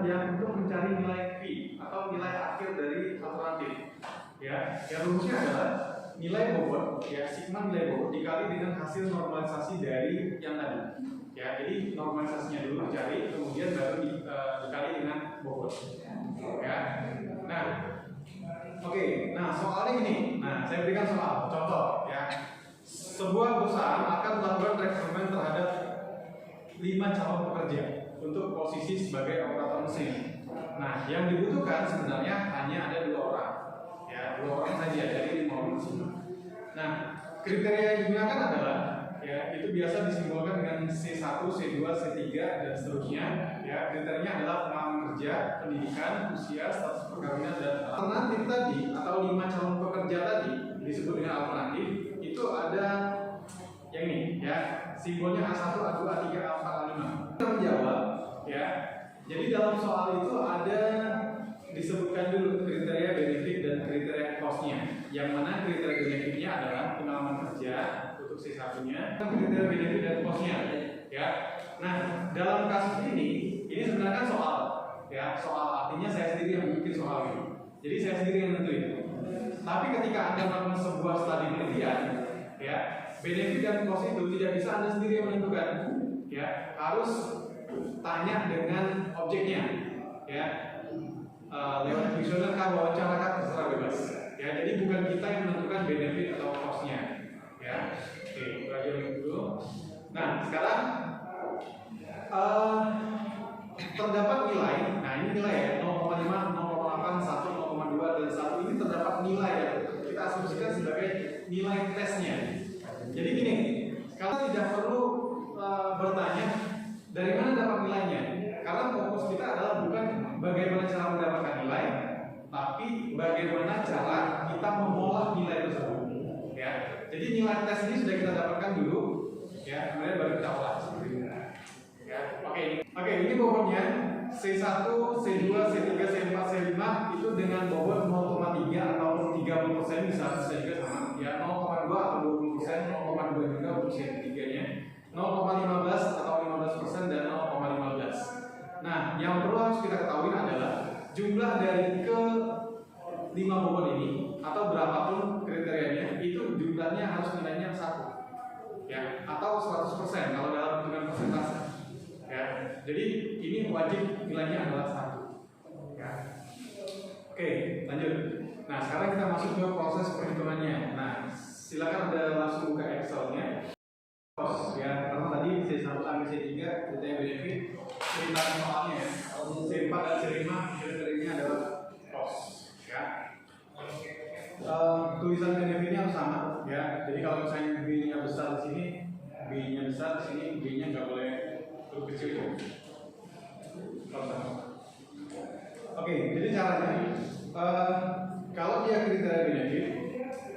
yang untuk mencari nilai V atau nilai akhir dari alternatif. Ya, yang rumusnya adalah nilai bobot, ya sigma nilai bobot dikali dengan hasil normalisasi dari yang tadi. Ya, jadi normalisasinya dulu dicari, kemudian baru dikali dengan bobot. Ya, nah, oke, nah soalnya ini, nah saya berikan soal, contoh, ya, sebuah perusahaan akan melakukan rekrutmen terhadap 5 calon pekerja untuk posisi sebagai operator mesin. Nah, yang dibutuhkan sebenarnya hanya ada 2 orang, ya 2 orang saja dari 5 orang tersebut. Nah, kriteria yang digunakan adalah ya itu biasa disimbolkan dengan C1, C2, C3 dan seterusnya. Ya, kriterianya adalah pengalaman kerja, pendidikan, usia, status perkawinan dan alternatif tadi atau 5 calon pekerja tadi disebut dengan alternatif. Itu ada yang ini ya, simbolnya A1, A2, A3, A4, A5. Kita menjawab ya. Jadi dalam soal itu ada disebutkan dulu kriteria benefit dan kriteria cost-nya. Yang mana kriteria benefitnya adalah pengalaman kerja untuk C1-nya, kriteria benefit dan cost-nya ya. Nah, dalam kasus ini sebenarnya kan soal ya, soal artinya saya sendiri yang bikin soal ini. Jadi saya sendiri yang nentuin. Tapi ketika Anda melakukan sebuah studi penelitian ya, benefit dan cost itu tidak bisa Anda sendiri yang menentukan. Ya, harus tanya dengan objeknya. Ya. Lewat kuesioner kah, wawancara kah, terserah bebas. Ya, jadi bukan kita yang menentukan benefit atau cost-nya. Ya. Oke, belajar dulu. Nah, sekarang terdapat nilai. Nah, ini nilai ya, 0,5, 0,8, 1, 0,2 dan 1 ini terdapat nilai ya. Kita asumsikan sebagai nilai tesnya. Jadi gini, kalau tidak perlu bertanya dari mana dapat nilainya. Karena fokus kita adalah bukan bagaimana cara mendapatkan nilai, tapi bagaimana cara kita mengolah nilai tersebut. Ya, jadi nilai tes ini sudah kita dapatkan dulu, ya, kemudian baru kita olah seperti ini. Ya, oke, ini bobotnya C1, C2, C3, C4, C5 itu dengan bobot 0,3 atau 30% bisa juga sama. Ya, 0,2 atau 20%, 0,2 juga untuk C3-nya, 0,15 atau 15% dan 0,15. Nah, yang perlu harus kita ketahui adalah jumlah dari ke-5 bobot ini atau berapapun kriterianya itu jumlahnya harus nilainya 1 ya, atau 100% kalau dalam hitungan persentase ya. Jadi ini wajib nilainya adalah 1 ya. Oke, lanjut. Nah, sekarang kita masuk ke proses perhitungannya. Nah, silakan Anda langsung buka Excel-nya. Ya, karena tadi C1 sampai C3 kriteria benefit cerita soalnya ya. C4 dan C5 kriterianya adalah cost ya. Tulisan benefitnya harus sama ya. Jadi kalau misalnya B-nya besar di sini, B-nya besar di sini, B-nya nggak boleh lebih kecil ya. Oke, jadi caranya kalau dia kriteria benefit,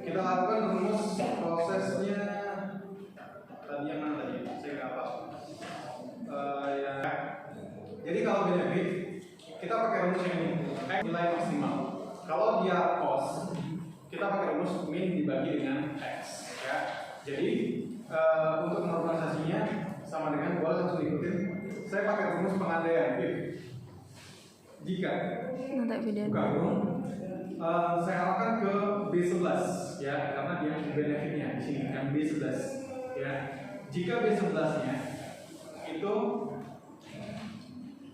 kita lakukan rumus prosesnya. Tadi yang mana tadi? Saya nggak hafal. Ya. Jadi kalau benefit kita pakai rumus yang ini, X nilai maksimal. Kalau dia cost, kita pakai rumus min dibagi dengan X. Ya. Jadi untuk normalisasinya sama dengan boleh langsung ikutin. Saya pakai rumus pengandaian. Jika saya arahkan ke B11 ya, karena dia benefitnya di sini kan B11 ya. Jika B11-nya itu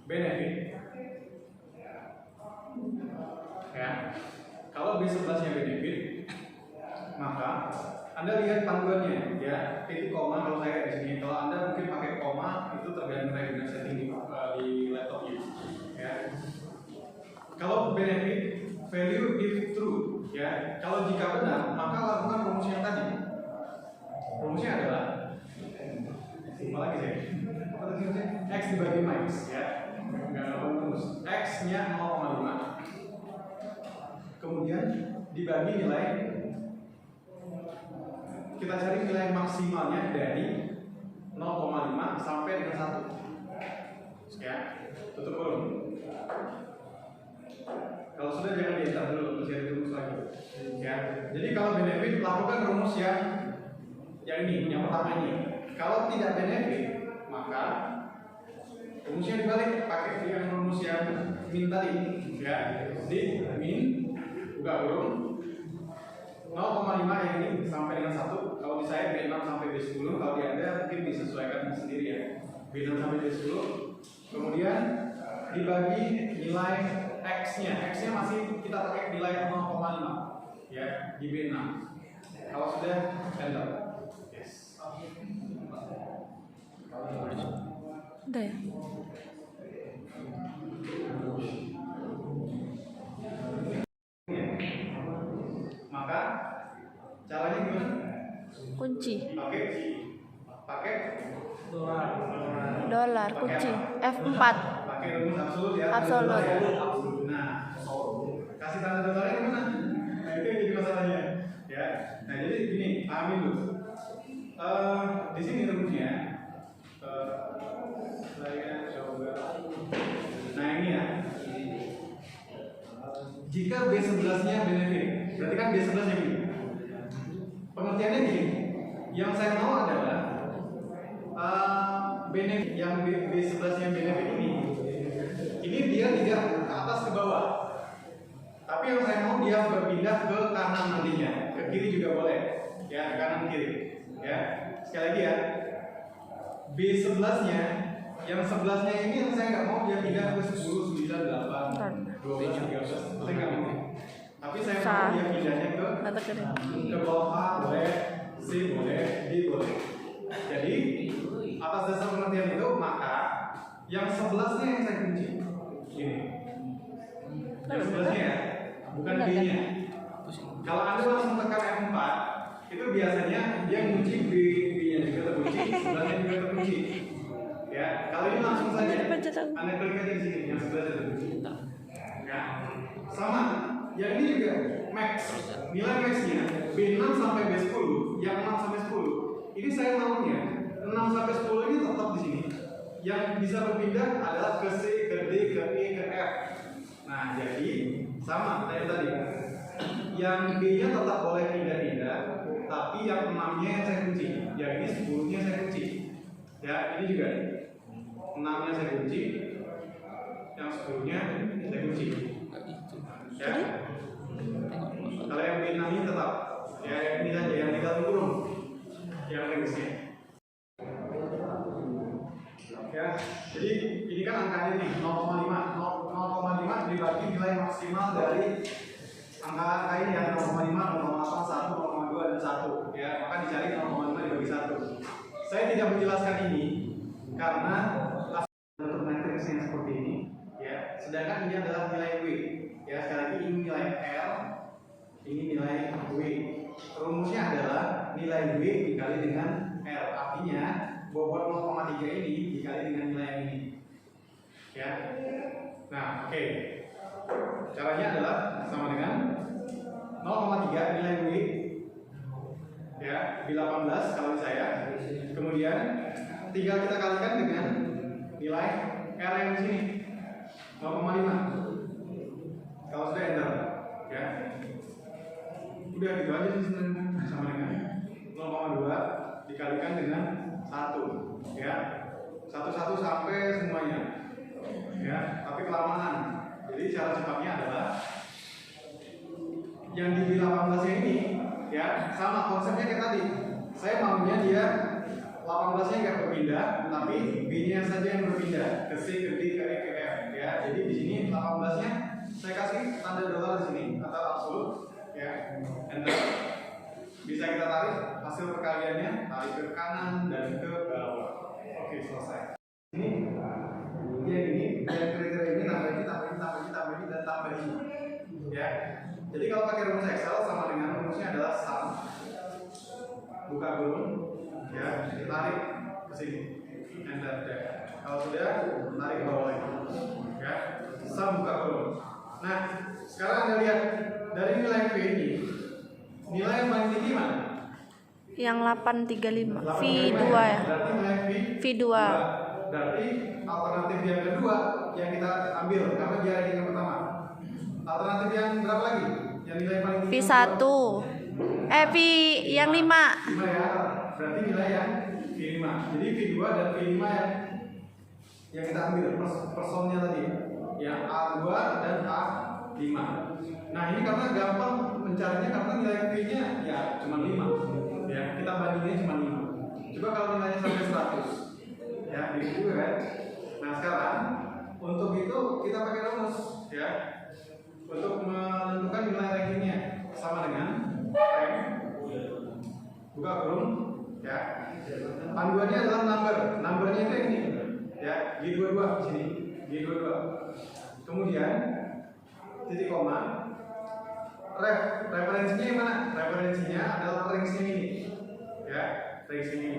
benefit ya, kalau B11-nya benefit, maka Anda lihat panduannya ya, titik koma kalau saya di sini. Kalau Anda mungkin pakai koma itu tergantung dari dengan setting di laptopnya ya. Kalau benefit value if true ya, kalau jika benar maka lakukan rumus yang tadi. Rumusnya adalah apa lagi sih? X dibagi max ya, nggak rumus. X-nya 0,5, kemudian dibagi nilai. Kita cari nilai maksimalnya dari 0,5 sampai dengan 1 ya. Tutup kurung. Kalau sudah jangan diantar dulu, masih ada rumus lagi ya. Jadi kalau benefit lakukan rumus yang ini, yang pertama ini. Kalau tidak benefit, maka rumusnya dibalik, pakai yang rumus yang yang min tadi ya. Jadi min buka kurung 0,5 yang ini sampai dengan 1. Kalau di saya B6 sampai B10, kalau di Anda mungkin disesuaikan sendiri ya. B6 sampai B10. Kemudian dibagi nilai X-nya. X-nya masih kita pakai nilai 0,5 ya di B6. Kalau sudah enter. Yes. Udah ya? Maka caranya gimana? Kunci. Pakai Dolar kunci. F4. pakai rumus absolut ya. Absolut. Nah, kasih tanda dolarnya gimana? Nah, itu yang jadi masalahnya. Ya. Nah, jadi gini, pahami dulu. Di sini rumusnya. Saya coba. Nah, ini ya. Jika B11-nya benefit, berarti kan B11-nya gini. Pengertiannya gini. Yang saya mau adalah benefit yang B11-nya benefit ini dia tidak ke atas ke bawah. Tapi yang saya mau dia berpindah ke kanan nantinya, ke kiri juga boleh. Ya, ke kanan kiri. Ya. Sekali lagi ya. B11-nya yang 11-nya ini yang saya nggak mau dia pindah ke 10, 9, 8, 12, 13. Saya nggak mau. Tapi saya mau dia pindahnya ke bawah A boleh, C boleh, D boleh. Jadi atas dasar pengertian itu maka yang 11-nya yang saya kunci. Gini. Yang 11-nya ya, bukan B-nya. Kalau Anda langsung tekan F4, itu biasanya dia kunci B-nya juga terkunci, 11-nya juga terkunci. Ya, kalau ini langsung saja Anda klik aja di sini yang 11 terkunci. Ya. Sama, yang ini juga max. Nilai max-nya B6 sampai B10, yang 6 sampai 10. Ini saya maunya 6 sampai 10 ini tetap di sini. Yang bisa berpindah adalah ke C, ke D, ke E, ke F. Nah, jadi sama kayak tadi. Yang B-nya tetap boleh pindah-pindah, tapi yang 6-nya yang saya kunci. Yang ini 10-nya saya kunci. Ya, ini juga 6-nya saya kunci. Yang 10-nya saya kunci. Ya. Kalau yang B6 ini tetap ya ini saja yang tinggal kurung. Yang rengsnya. Ya, jadi ini kan angkanya nih 0,5 dibagi nilai maksimal dari angka ini ya 0,5, 0,8, 1, 0,2 dan 1 ya, maka dicari 0,5 dibagi 1. Saya tidak menjelaskan ini karena untuk matriks yang seperti ini ya, sedangkan ini adalah nilai W ya, sekali lagi ini nilai L, ini nilai W. Rumusnya adalah nilai W dikali dengan L, artinya bobot 0,3 ini dikali dengan nilai yang ini. Ya. Nah, oke. Caranya adalah sama dengan 0,3 nilai W ya, di 18 kalau saya. Kemudian tinggal kita kalikan dengan nilai R yang di sini 0,5. Kalau sudah enter ya. Udah gitu aja sih sebenarnya, sama dengan 0,2 dikalikan dengan 1 ya, 1 sampai semuanya ya, tapi kelamaan. Jadi cara cepatnya adalah yang di 18 ini ya, sama konsepnya kayak tadi. Saya maunya dia 18-nya nggak berpindah, tapi B-nya saja yang berpindah ke C, ke D, ke E, ke F ya. Jadi di sini 18-nya saya kasih tanda dolar di sini atau absolut ya, enter. Bisa kita tarik hasil perkaliannya, tarik ke kanan dan ke bawah. Oke, selesai. Ini dia ini, yang kriteria ini tambah ini, tambah ini, tambah ini, tambah ini, dan tambah ini. Ya. Jadi kalau pakai rumus Excel sama dengan rumusnya adalah sum. Buka kurung, ya, ditarik ke sini, enter. Ya. Kalau sudah, tarik ke bawah lagi. Ya, sum buka kurung. Nah, sekarang Anda lihat dari nilai V ini, nilai yang paling tinggi mana? Yang 835 V2 ya. Berarti nilai V2. Berarti alternatif yang kedua yang kita ambil karena dia yang pertama. Alternatif yang berapa lagi? Yang nilai paling tinggi V1. V yang 5. 5 ya. Berarti nilai yang V5. Jadi V2 dan V5 yang kita ambil personnya tadi. Ya. A2 dan A5. Nah, ini karena gampang mencarinya karena nilai V-nya ya cuma 5. Ya, kita bandingnya cuma 5. Coba kalau nilainya sampai 100. Ya, gitu juga kan. Nah, sekarang untuk itu kita pakai rumus ya. Untuk menentukan nilai rankingnya sama dengan rank buka kurung ya. Panduannya adalah numbernya itu ini ya, G22 di sini, G22. Kemudian titik koma. Referensinya yang mana? Referensinya adalah range ini ya, range ini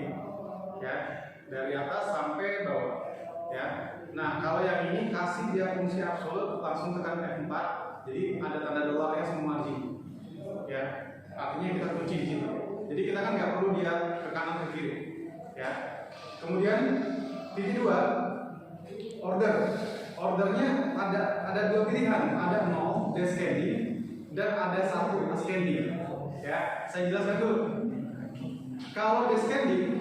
ya, dari atas sampai bawah ya. Nah, kalau yang ini kasih dia fungsi absolut, langsung tekan F4. Jadi ada tanda dolarnya semua di ya, artinya kita kunci di situ. Jadi kita kan nggak perlu dia ke kanan ke kiri ya. Kemudian titik 2 ordernya ada dua pilihan, ada 0 descending dan ada 1 ascending ya. Saya jelaskan dulu. Kalau descending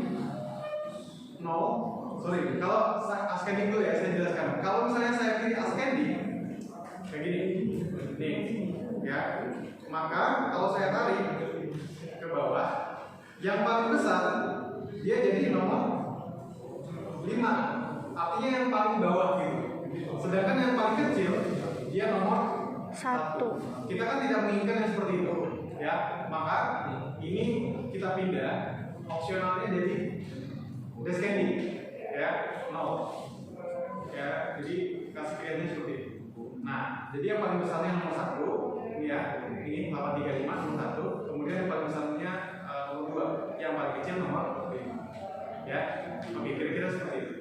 0, kalau ascending dulu ya, saya jelaskan. Kalau misalnya saya pilih ascending kayak gini nih ya, maka kalau saya tarik ke bawah, yang paling besar dia jadi nomor 5, artinya yang paling bawah gitu. Sedangkan yang paling kecil dia nomor 1. Kita kan tidak menginginkan yang seperti itu ya, maka ini kita pindah opsionalnya jadi descending ya, 0 ya. Jadi kasih pilihannya seperti itu. Nah, jadi yang paling besarnya nomor 1 ini ya, ini 835 nomor 1. Kemudian yang paling besarnya nomor 2, yang paling kecil nomor 5 ya. Oke, kira-kira seperti itu.